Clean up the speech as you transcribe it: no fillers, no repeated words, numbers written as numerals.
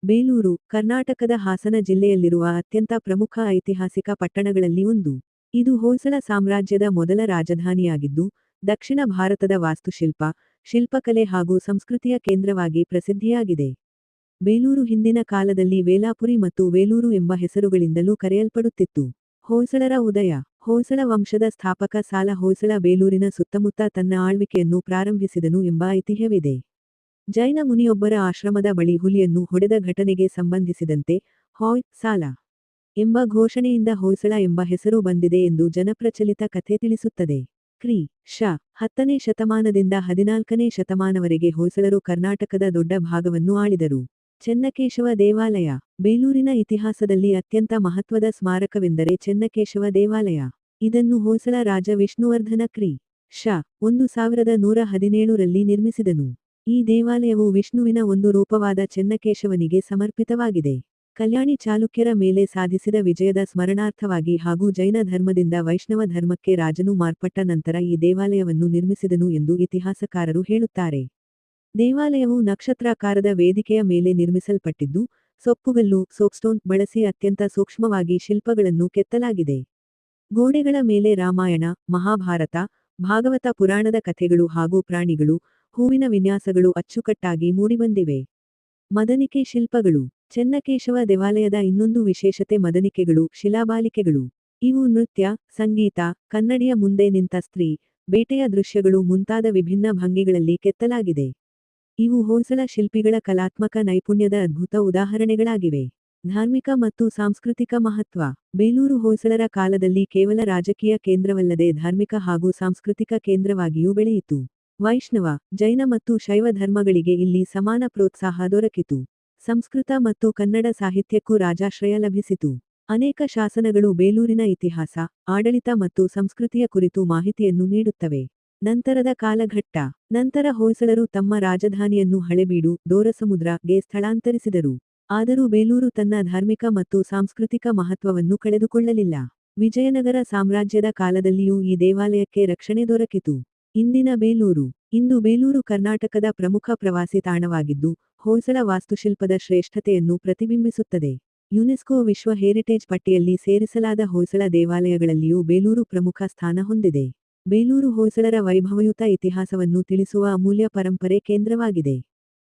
ಬೇಲೂರು, ಕರ್ನಾಟಕದ ಹಾಸನ ಜಿಲ್ಲೆಯಲ್ಲಿರುವ ಅತ್ಯಂತ ಪ್ರಮುಖ ಐತಿಹಾಸಿಕ ಪಟ್ಟಣಗಳಲ್ಲಿ ಒಂದು. ಇದು ಹೊಯ್ಸಳ ಸಾಮ್ರಾಜ್ಯದ ಮೊದಲ ರಾಜಧಾನಿಯಾಗಿದ್ದು, ದಕ್ಷಿಣ ಭಾರತದ ವಾಸ್ತುಶಿಲ್ಪ, ಶಿಲ್ಪಕಲೆ ಹಾಗೂ ಸಂಸ್ಕೃತಿಯ ಕೇಂದ್ರವಾಗಿ ಪ್ರಸಿದ್ಧಿಯಾಗಿದೆ. ಬೇಲೂರು ಹಿಂದಿನ ಕಾಲದಲ್ಲಿ ವೇಲಾಪುರಿ ಮತ್ತು ವೇಲೂರು ಎಂಬ ಹೆಸರುಗಳಿಂದಲೂ ಕರೆಯಲ್ಪಡುತ್ತಿತ್ತು. ಹೊಯ್ಸಳರ ಉದಯ. ಹೊಯ್ಸಳ ವಂಶದ ಸ್ಥಾಪಕ ಸಾಲ ಹೊಯ್ಸಳ ಬೇಲೂರಿನ ಸುತ್ತಮುತ್ತ ತನ್ನ ಆಳ್ವಿಕೆಯನ್ನು ಪ್ರಾರಂಭಿಸಿದನು ಎಂಬ ಐತಿಹ್ಯವಿದೆ. ಜೈನ ಮುನಿಯೊಬ್ಬರ ಆಶ್ರಮದ ಬಳಿ ಹುಲಿಯನ್ನು ಹೊಡೆದ ಘಟನೆಗೆ ಸಂಬಂಧಿಸಿದಂತೆ ಹೊಯ್ ಸಾಲ ಎಂಬ ಘೋಷಣೆಯಿಂದ ಹೊಯ್ಸಳ ಎಂಬ ಹೆಸರು ಬಂದಿದೆ ಎಂದು ಜನಪ್ರಚಲಿತ ಕಥೆ ತಿಳಿಸುತ್ತದೆ. ಕ್ರಿ. ಶ. 10ನೇ ಶತಮಾನದಿಂದ 14ನೇ ಶತಮಾನವರೆಗೆ ಹೊಯ್ಸಳರು ಕರ್ನಾಟಕದ ದೊಡ್ಡ ಭಾಗವನ್ನು ಆಳಿದರು. ಚೆನ್ನಕೇಶವ ದೇವಾಲಯ. ಬೇಲೂರಿನ ಇತಿಹಾಸದಲ್ಲಿ ಅತ್ಯಂತ ಮಹತ್ವದ ಸ್ಮಾರಕವೆಂದರೆ ಚೆನ್ನಕೇಶವ ದೇವಾಲಯ. ಇದನ್ನು ಹೊಯ್ಸಳ ರಾಜ ವಿಷ್ಣುವರ್ಧನ ಕ್ರಿ. ಶ. 1117ರಲ್ಲಿ ನಿರ್ಮಿಸಿದನು. ಈ ದೇವಾಲಯವು ವಿಷ್ಣುವಿನ ಒಂದು ರೂಪವಾದ ಚೆನ್ನಕೇಶವನಿಗೆ ಸಮರ್ಪಿತವಾಗಿದೆ. ಕಲ್ಯಾಣಿ ಚಾಲುಕ್ಯರ ಮೇಲೆ ಸಾಧಿಸಿದ ವಿಜಯದ ಸ್ಮರಣಾರ್ಥವಾಗಿ ಹಾಗೂ ಜೈನ ಧರ್ಮದಿಂದ ವೈಷ್ಣವ ಧರ್ಮಕ್ಕೆ ರಾಜನು ಮಾರ್ಪಟ್ಟ ನಂತರ ಈ ದೇವಾಲಯವನ್ನು ನಿರ್ಮಿಸಿದನು ಎಂದು ಇತಿಹಾಸಕಾರರು ಹೇಳುತ್ತಾರೆ. ದೇವಾಲಯವು ನಕ್ಷತ್ರಾಕಾರದ ವೇದಿಕೆಯ ಮೇಲೆ ನಿರ್ಮಿಸಲ್ಪಟ್ಟಿದ್ದು, ಸೊಪ್ಪುಗಲ್ಲು ಸೋಪ್ಸ್ಟೋನ್ ಬಳಸಿ ಅತ್ಯಂತ ಸೂಕ್ಷ್ಮವಾಗಿ ಶಿಲ್ಪಗಳನ್ನು ಕೆತ್ತಲಾಗಿದೆ. ಗೋಡೆಗಳ ಮೇಲೆ ರಾಮಾಯಣ, ಮಹಾಭಾರತ, ಭಾಗವತ ಪುರಾಣದ ಕಥೆಗಳು ಹಾಗೂ ಪ್ರಾಣಿಗಳು, ಹೂವಿನ ವಿನ್ಯಾಸಗಳು ಅಚ್ಚುಕಟ್ಟಾಗಿ ಮೂಡಿಬಂದಿವೆ. ಮದನಿಕೆ ಶಿಲ್ಪಗಳು. ಚೆನ್ನಕೇಶವ ದೇವಾಲಯದ ಇನ್ನೊಂದು ವಿಶೇಷತೆ ಮದನಿಕೆಗಳು, ಶಿಲಾಬಾಲಿಕೆಗಳು. ಇವು ನೃತ್ಯ, ಸಂಗೀತ, ಕನ್ನಡಿಯ ಮುಂದೆ ನಿಂತ ಸ್ತ್ರೀ, ಬೇಟೆಯ ದೃಶ್ಯಗಳು ಮುಂತಾದ ವಿಭಿನ್ನ ಭಂಗಿಗಳಲ್ಲಿ ಕೆತ್ತಲಾಗಿದೆ. ಇವು ಹೊಯ್ಸಳ ಶಿಲ್ಪಿಗಳ ಕಲಾತ್ಮಕ ನೈಪುಣ್ಯದ ಅದ್ಭುತ ಉದಾಹರಣೆಗಳಾಗಿವೆ. ಧಾರ್ಮಿಕ ಮತ್ತು ಸಾಂಸ್ಕೃತಿಕ ಮಹತ್ವ. ಬೇಲೂರು ಹೊಯ್ಸಳರ ಕಾಲದಲ್ಲಿ ಕೇವಲ ರಾಜಕೀಯ ಕೇಂದ್ರವಲ್ಲದೆ ಧಾರ್ಮಿಕ ಹಾಗೂ ಸಾಂಸ್ಕೃತಿಕ ಕೇಂದ್ರವಾಗಿಯೂ ಬೆಳೆಯಿತು. ವೈಷ್ಣವ, ಜೈನ ಮತ್ತು ಶೈವ ಧರ್ಮಗಳಿಗೆ ಇಲ್ಲಿ ಸಮಾನ ಪ್ರೋತ್ಸಾಹ ದೊರಕಿತು. ಸಂಸ್ಕೃತ ಮತ್ತು ಕನ್ನಡ ಸಾಹಿತ್ಯಕ್ಕೂ ರಾಜಾಶ್ರಯ ಲಭಿಸಿತು. ಅನೇಕ ಶಾಸನಗಳು ಬೇಲೂರಿನ ಇತಿಹಾಸ, ಆಡಳಿತ ಮತ್ತು ಸಂಸ್ಕೃತಿಯ ಕುರಿತು ಮಾಹಿತಿಯನ್ನು ನೀಡುತ್ತವೆ. ನಂತರದ ಕಾಲಘಟ್ಟ. ನಂತರ ಹೊಯ್ಸಳರು ತಮ್ಮ ರಾಜಧಾನಿಯನ್ನು ಹಳೆಬೀಡು, ದೋರಸಮುದ್ರ,ಗೆ ಸ್ಥಳಾಂತರಿಸಿದರು. ಆದರೂ ಬೇಲೂರು ತನ್ನ ಧಾರ್ಮಿಕ ಮತ್ತು ಸಾಂಸ್ಕೃತಿಕ ಮಹತ್ವವನ್ನು ಕಳೆದುಕೊಳ್ಳಲಿಲ್ಲ. ವಿಜಯನಗರ ಸಾಮ್ರಾಜ್ಯದ ಕಾಲದಲ್ಲಿಯೂ ಈ ದೇವಾಲಯಕ್ಕೆ ರಕ್ಷಣೆ ದೊರಕಿತು. ಇಂದಿನ ಬೇಲೂರು. ಇಂದು ಬೇಲೂರು ಕರ್ನಾಟಕದ ಪ್ರಮುಖ ಪ್ರವಾಸಿ ತಾಣವಾಗಿದ್ದು, ಹೊಯ್ಸಳ ವಾಸ್ತುಶಿಲ್ಪದ ಶ್ರೇಷ್ಠತೆಯನ್ನು ಪ್ರತಿಬಿಂಬಿಸುತ್ತದೆ. ಯುನೆಸ್ಕೋ ವಿಶ್ವ ಹೆರಿಟೇಜ್ ಪಟ್ಟಿಯಲ್ಲಿ ಸೇರಿಸಲಾದ ಹೊಯ್ಸಳ ದೇವಾಲಯಗಳಲ್ಲಿಯೂ ಬೇಲೂರು ಪ್ರಮುಖ ಸ್ಥಾನ ಹೊಂದಿದೆ. ಬೇಲೂರು ಹೊಯ್ಸಳರ ವೈಭವಯುತ ಇತಿಹಾಸವನ್ನು ತಿಳಿಸುವ ಅಮೂಲ್ಯ ಪರಂಪರೆ ಕೇಂದ್ರವಾಗಿದೆ.